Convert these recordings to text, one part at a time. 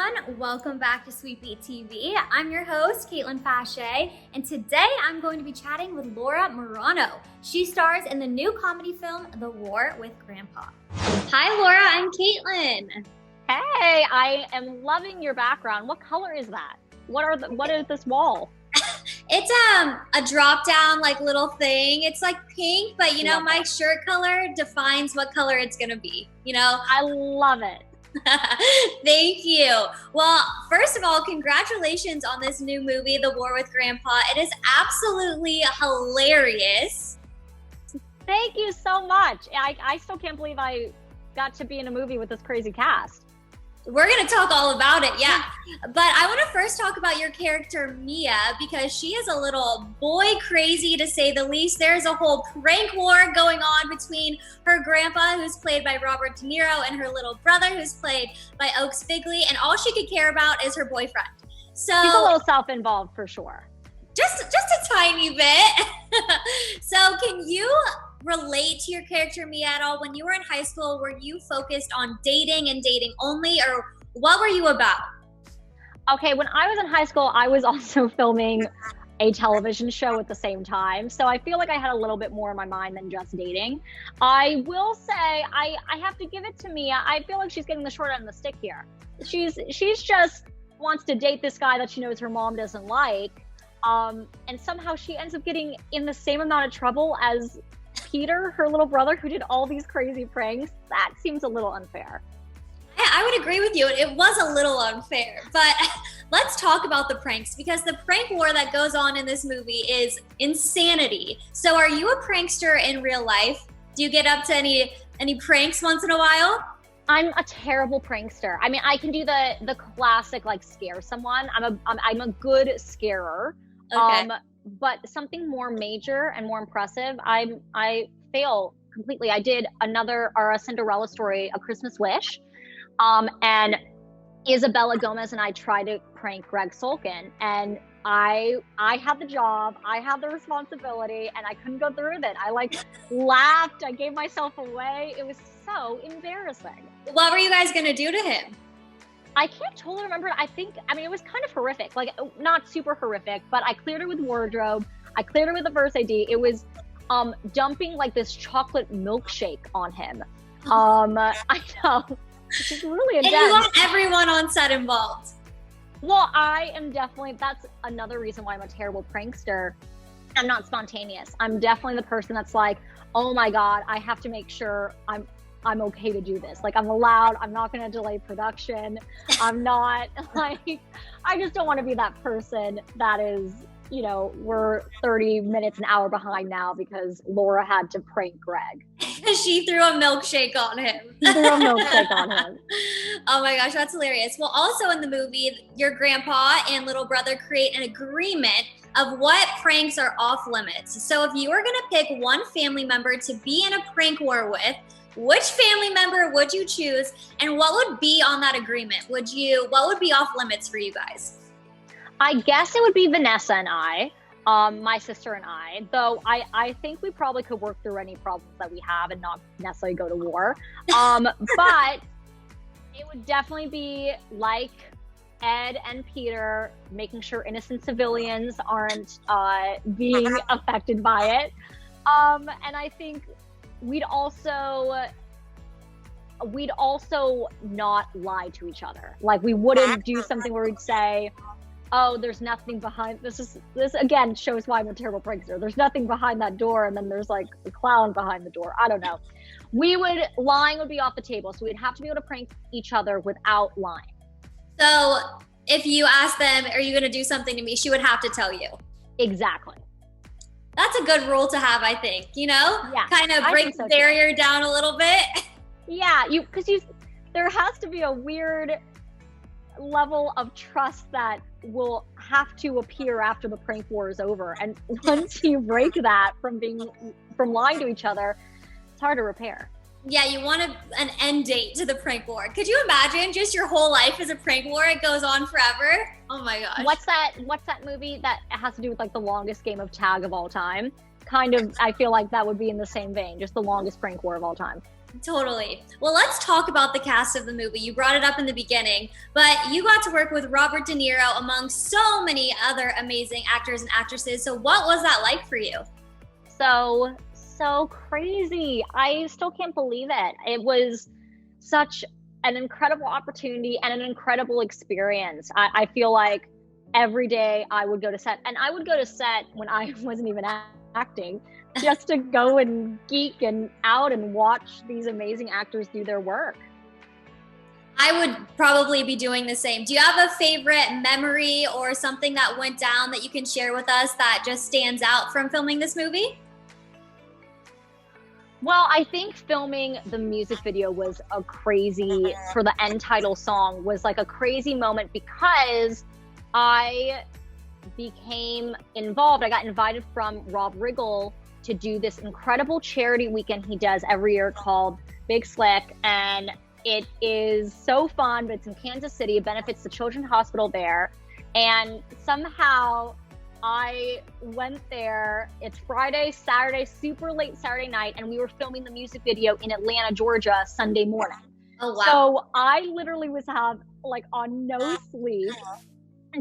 everyone. Welcome back to Sweet Beat TV. I'm your host, Kaitlan Fasheh, and today I'm going to be chatting with Laura Marano. She stars in the new comedy film, The War with Grandpa. Hi, Laura. I'm Caitlin. Hey, I am loving your background. What color is that? What is this wall? It's a drop down like little thing. It's like pink, but my shirt color defines what color it's gonna be. I love it. Thank you. Well, first of all, congratulations on this new movie, The War with Grandpa. It is absolutely hilarious. Thank you so much. I still can't believe I got to be in a movie with this crazy cast. We're going to talk all about it, yeah. But I want to first talk about your character, Mia, because she is a little boy crazy, to say the least. There's a whole prank war going on between her grandpa, who's played by Robert De Niro, and her little brother, who's played by Oaks Bigley, and all she could care about is her boyfriend. So she's a little self-involved for sure. Just a tiny bit. So can you relate to your character Mia at all? When you were in high school, were you focused on dating and dating only, or what were you about? Okay, when I was in high school, I was also filming a television show at the same time. So I feel like I had a little bit more in my mind than just dating. I will say, I have to give it to Mia. I feel like she's getting the short end of the stick here. She's just wants to date this guy that she knows her mom doesn't like. And somehow she ends up getting in the same amount of trouble as Peter, her little brother, who did all these crazy pranks. That seems a little unfair. I would agree with you. It was a little unfair, but let's talk about the pranks, because the prank war that goes on in this movie is insanity. So are you a prankster in real life? Do you get up to any pranks once in a while? I'm a terrible prankster. I mean, I can do the classic, like, scare someone. I'm a good scarer. Okay. But something more major and more impressive, I fail completely. I did a Cinderella story, A Christmas Wish, and Isabella Gomez and I tried to prank Greg Sulkin, and I had the job, I had the responsibility, and I couldn't go through with it. I laughed, I gave myself away. It was so embarrassing. What were you guys gonna do to him? I can't totally remember. It was kind of horrific. Like, not super horrific, but I cleared it with wardrobe. I cleared it with the first ID. It was dumping like this chocolate milkshake on him. I know. Which is really intense. And you want everyone on set involved. Well, that's another reason why I'm a terrible prankster. I'm not spontaneous. I'm definitely the person that's like, oh my God, I have to make sure I'm okay to do this. Like, I'm not going to delay production. I'm not I just don't want to be that person that is, we're 30 minutes, an hour behind now because Laura had to prank Greg. She threw a milkshake on him. Oh my gosh, that's hilarious. Well, also in the movie, your grandpa and little brother create an agreement of what pranks are off limits. So if you were going to pick one family member to be in a prank war with, which family member would you choose, and what would be on that agreement? What would be off limits for you guys? I guess it would be Vanessa and I, my sister and I, though I think we probably could work through any problems that we have and not necessarily go to war. But it would definitely be like Ed and Peter, making sure innocent civilians aren't being affected by it. And I think we'd also not lie to each other. Like, we wouldn't do something where we'd say, oh, there's nothing behind this again shows why I'm a terrible prankster. There's nothing behind that door, and then there's like a clown behind the door. I don't know. Lying would be off the table, so we'd have to be able to prank each other without lying. So if you ask them, are you gonna do something to me, she would have to tell you. Exactly. That's a good rule to have, I think, Yeah, kind of break the barrier down a little bit. Yeah, because there has to be a weird level of trust that will have to appear after the prank war is over. And once you break that from lying to each other, it's hard to repair. Yeah, you want an end date to the prank war. Could you imagine just your whole life as a prank war? It goes on forever. Oh my gosh. What's that movie that has to do with like the longest game of tag of all time? Kind of, I feel like that would be in the same vein, just the longest prank war of all time. Totally. Well, let's talk about the cast of the movie. You brought it up in the beginning, but you got to work with Robert De Niro among so many other amazing actors and actresses. So what was that like for you? So crazy. I still can't believe it. It was such an incredible opportunity and an incredible experience. I feel like every day I would go to set, and I would go to set when I wasn't even acting, just to go and geek and out and watch these amazing actors do their work. I would probably be doing the same. Do you have a favorite memory or something that went down that you can share with us that just stands out from filming this movie? Well, I think filming the music video was a crazy, for the end title song, was like a crazy moment because I became involved. I got invited from Rob Riggle to do this incredible charity weekend he does every year called Big Slick. And it is so fun, but it's in Kansas City. It benefits the Children's Hospital there. And somehow I went there. It's Friday, Saturday, super late Saturday night, and we were filming the music video in Atlanta, Georgia, Sunday morning. Oh, wow. So I literally was on no sleep,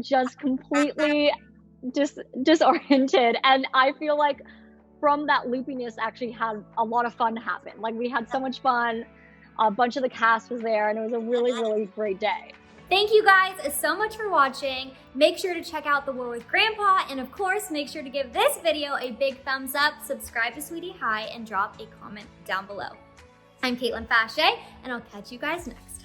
just completely disoriented. And I feel like from that loopiness actually had a lot of fun happen. Like, we had so much fun. A bunch of the cast was there, and it was a really, really great day. Thank you guys so much for watching. Make sure to check out The War with Grandpa, and of course, make sure to give this video a big thumbs up, subscribe to Sweetie High, and drop a comment down below. I'm Kaitlan Fasheh, and I'll catch you guys next time.